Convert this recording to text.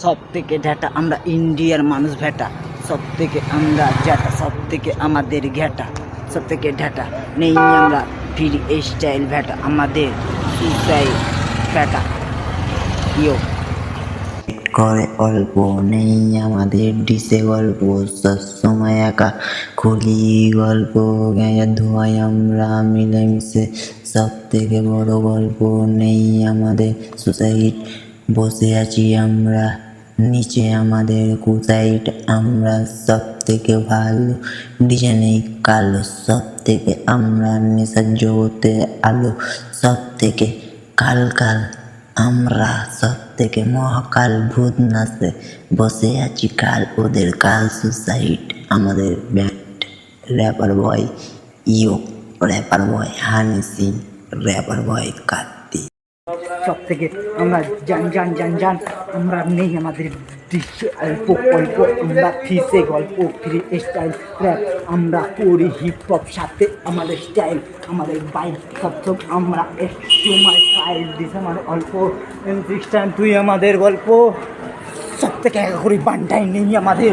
সব থেকে ঝ্যাটা আমরা ইন্ডিয়ার মানুষ ভ্যাটা, সব থেকে আমরা জ্যাটা, সব থেকে আমাদের ঘ্যাটা, সব থেকে ঢ্যাটা নেই আমরা ফ্রি স্টাইল ভ্যাটা, আমাদের সুইসাইড ভ্যাটা ইয়ো করে অল্প নেই আমাদের ডিসে গল্প, সবসময় একা খুলি গল্প, গায়ে ধোয়াই আমরা মিলেমিশে, সব থেকে বড় গল্প নেই আমাদের সুসাইড, বসে আছি আমরা নিচে আমাদের কুসাইড, আমরা সব থেকে ভালো ডিজে নেই কালো, সব থেকে আমরা নেশার জগতে আলো, সব থেকে কাল কাল আমরা সব থেকে মহাকাল ভূত নাচে, বসে আছি কাল ওদের কাল সুসাইড, আমাদের ব্যান্ড র্যাপার বয় ইয়ো, র্যাপার বয় হানি সিং, র্যাপার বয় কার্তিক। সব থেকে আমরা জান জান জান জান আমরা নেই আমাদের দৃশ্য অল্প অল্প, আমরা ফিসে গল্প ফ্রি স্টাইল র্যাপ, আমরা করি হিপ হপ সাথে আমাদের স্টাইল, আমাদের বাইক সব আমরা সময় স্টাইল দিস আমাদের অল্প খ্রিস্টান তুই আমাদের গল্প, সব থেকে একা করি বান্টাই নেই আমাদের।